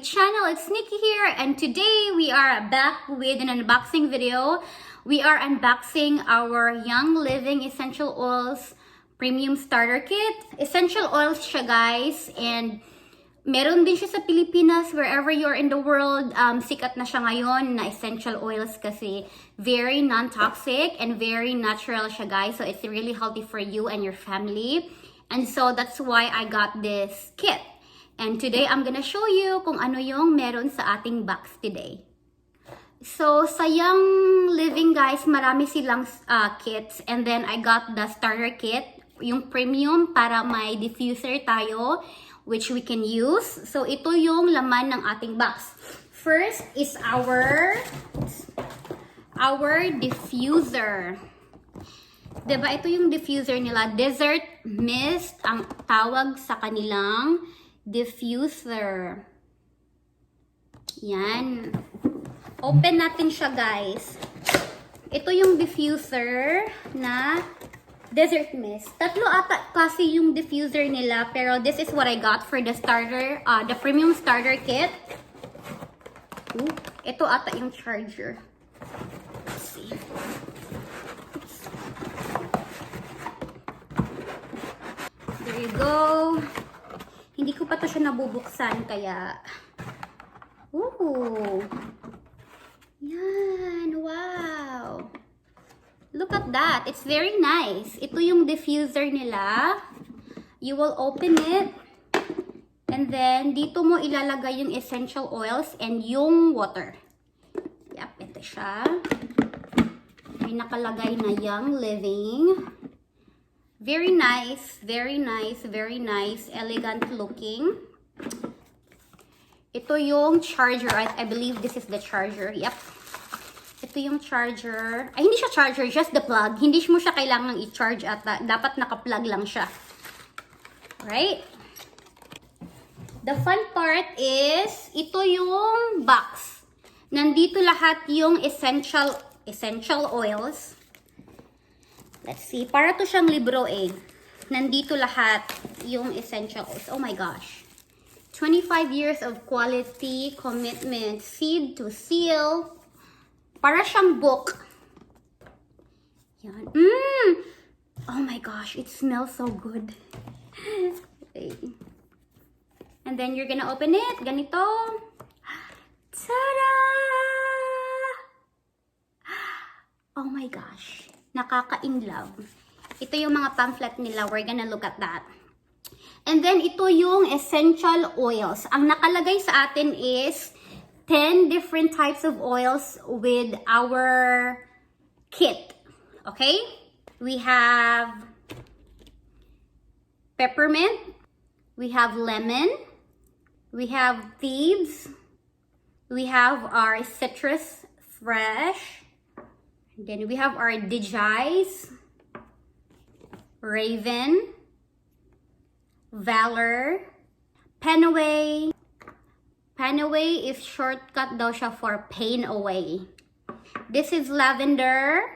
channel. It's Nikki here, and today we are back with an unboxing video. We are unboxing our Young Living Essential Oils Premium Starter Kit. Essential oils siya, guys, and meron din siya sa Pilipinas. Wherever you're in the world, sikat na siya ngayon na essential oils kasi very non-toxic and very natural siya, guys. So it's really healthy for you and your family. And so that's why I got this kit. And today, I'm gonna show you kung ano yung meron sa ating box today. So, sa Young Living, guys, marami silang kits. And then, I got the starter kit, yung premium para may diffuser tayo, which we can use. So, ito yung laman ng ating box. First is our diffuser. Diba, ito yung diffuser nila. Desert Mist ang tawag sa kanilang diffuser. Yan. Open natin siya, guys. Ito yung diffuser na Desert Mist. Tatlo ata kasi yung diffuser nila, pero this is what I got for the starter, the premium starter kit. Ooh, ito ata yung charger. Let's see. There you go. Hindi ko pa to siya nabubuksan, kaya... Ooh! Yan! Wow! Look at that! It's very nice. Ito yung diffuser nila. You will open it. And then, dito mo ilalagay yung essential oils and yung water. Yep, ito siya. May nakalagay na Young Living. Very nice, very nice, very nice, elegant looking. Ito yung charger. I believe this is the charger. Yep. Ito yung charger. Ay, hindi siya charger, just the plug. Hindi mo siya kailangang i-charge at dapat naka-plug lang siya. Right? The fun part is, ito yung box. Nandito lahat yung essential oils. Let's see. Para to siyang libro eh. Nandito lahat yung essentials. Oh my gosh. 25 years of quality commitment. Seed to seal. Para siyang book. Yan. Oh my gosh. It smells so good. Okay. And then you're gonna open it. Ganito. Ta-da! Oh my gosh. Nakaka-inlove. Ito yung mga pamphlet nila. We're gonna look at that. And then, ito yung essential oils. Ang nakalagay sa atin is 10 different types of oils with our kit. Okay? We have peppermint. We have lemon. We have thieves. We have our citrus fresh. Then we have our Digize, Raven, Valor, Penaway. Penaway is shortcut daw siya for pain away. This is lavender.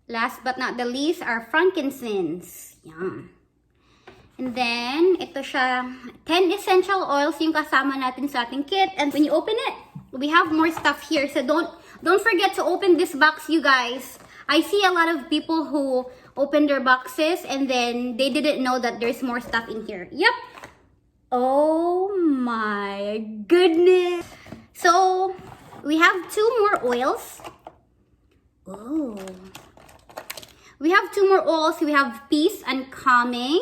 Last but not the least, our frankincense. Yan. And then, ito siya, 10 essential oils yung kasama natin sa ating kit. And when you open it, we have more stuff here. So don't forget to open this box, you guys. I see a lot of people who open their boxes and then they didn't know that there's more stuff in here. Yep. Oh my goodness. So, we have 2 more oils. Oh. We have 2 more oils. We have peace and calming.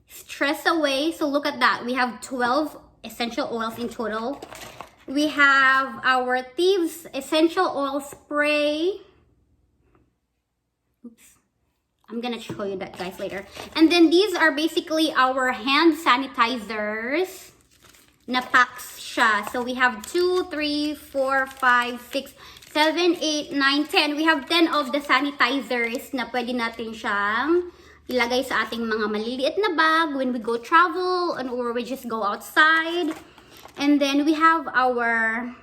Stress away. So look at that. We have 12 essential oils in total. We have our Thieves Essential Oil Spray. Oops. I'm gonna show you that, guys, later. And then these are basically our hand sanitizers na packs siya. So we have 2, 3, 4, 5, 6, 7, 8, 9, 10. We have 10 of the sanitizers na pwede natin siyang ilagay sa ating mga maliliit na bag when we go travel or we just go outside. And then we have our,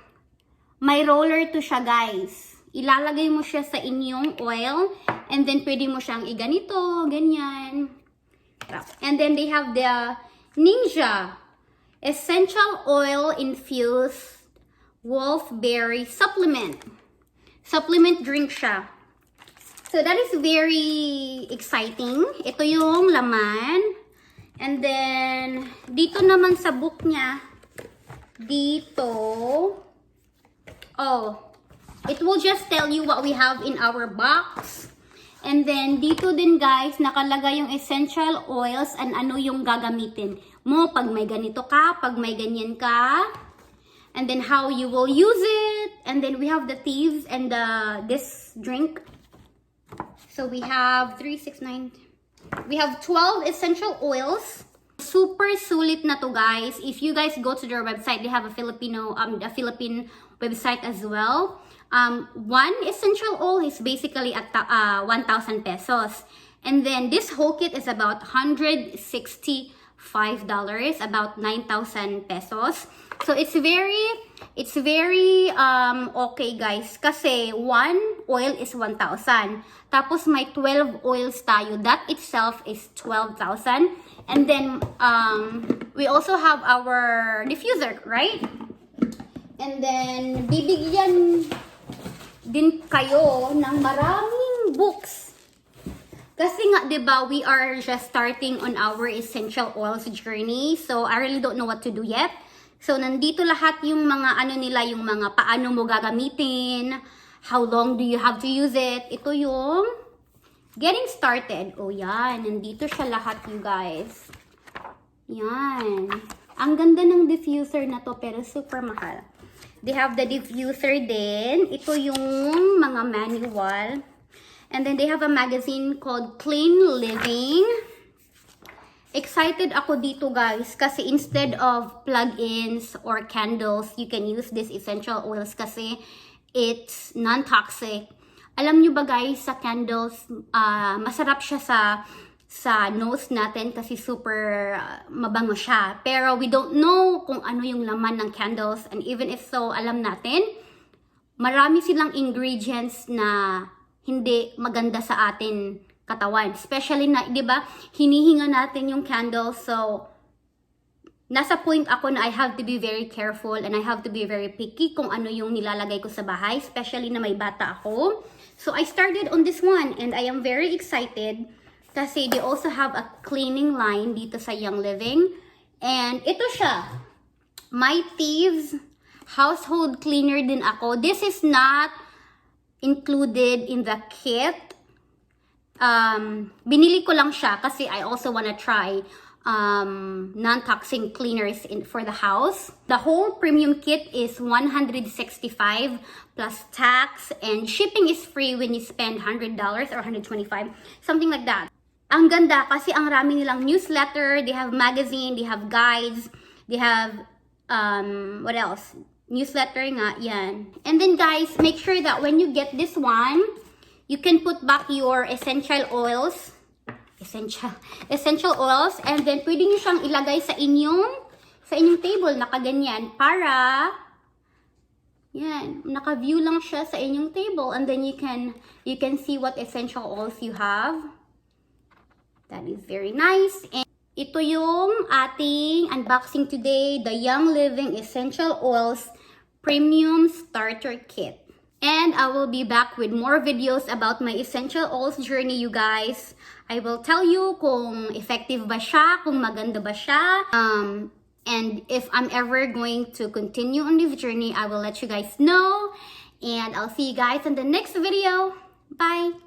may roller to siya, guys. Ilalagay mo siya sa inyong oil and then pwede mo siyang iganito, ganyan. And then they have the Ninja Essential oil infused wolfberry supplement. Supplement drink siya. So that is very exciting. Ito yung laman. And then, dito naman sa book niya, dito, oh, it will just tell you what we have in our box. And then, dito din guys, nakalagay yung essential oils and ano yung gagamitin mo pag may ganito ka, pag may ganyan ka. And then, how you will use it. And then, we have the thieves and this drink. So, we have 3, 6, 9. We have 12 essential oils. Super sulit na to guys. If you guys go to their website, they have a Philippine website as well. One essential oil is basically at 1,000 pesos. And then this whole kit is about $165, about 9,000 pesos. So it's very okay guys. Kasi one oil is 1,000. Tapos may 12 oils tayo. That itself is 12,000. And then we also have our diffuser, right? And then bibigyan din kayo ng maraming books. Kasi nga, diba, we are just starting on our essential oils journey. So, I really don't know what to do yet. So, nandito lahat yung mga ano nila, yung mga paano mo gagamitin, how long do you have to use it. Ito yung getting started. Oh, yan. Nandito siya lahat, you guys. Yan. Ang ganda ng diffuser na to, pero super mahal. They have the diffuser din. Ito yung mga manual. And then they have a magazine called Clean Living. Excited ako dito guys kasi instead of plug-ins or candles, you can use this essential oils kasi it's non-toxic. Alam nyo ba guys, sa candles, masarap siya sa nose natin kasi super mabango siya. Pero we don't know kung ano yung laman ng candles, and even if so, alam natin, marami silang ingredients na hindi maganda sa atin katawan. Especially na, di ba, hinihinga natin yung candles. So, nasa point ako na I have to be very careful and I have to be very picky kung ano yung nilalagay ko sa bahay. Especially na may bata ako. So, I started on this one and I am very excited kasi they also have a cleaning line dito sa Young Living. And ito siya. My Thieves Household Cleaner din ako. This is not included in the kit. Binili ko lang siya kasi I also wanna try non-toxic cleaners for the house. The whole premium kit is $165 plus tax, and shipping is free when you spend $100 or $125, something like that. Ang ganda kasi ang rami nilang newsletter, they have magazine, they have guides, they have what else? Newsletter nga, yan. And then guys, make sure that when you get this one, you can put back your essential oils. Essential oils. And then, pwede nyo siyang ilagay sa inyong table, nakaganyan. Para, yan, naka-view lang siya sa inyong table. And then, you can see what essential oils you have. That is very nice. And ito yung ating unboxing today, the Young Living Essential Oils Premium Starter Kit. And I will be back with more videos about my essential oils journey, you guys. I will tell you kung effective ba siya, kung maganda ba siya. And if I'm ever going to continue on this journey, I will let you guys know. And I'll see you guys in the next video. Bye!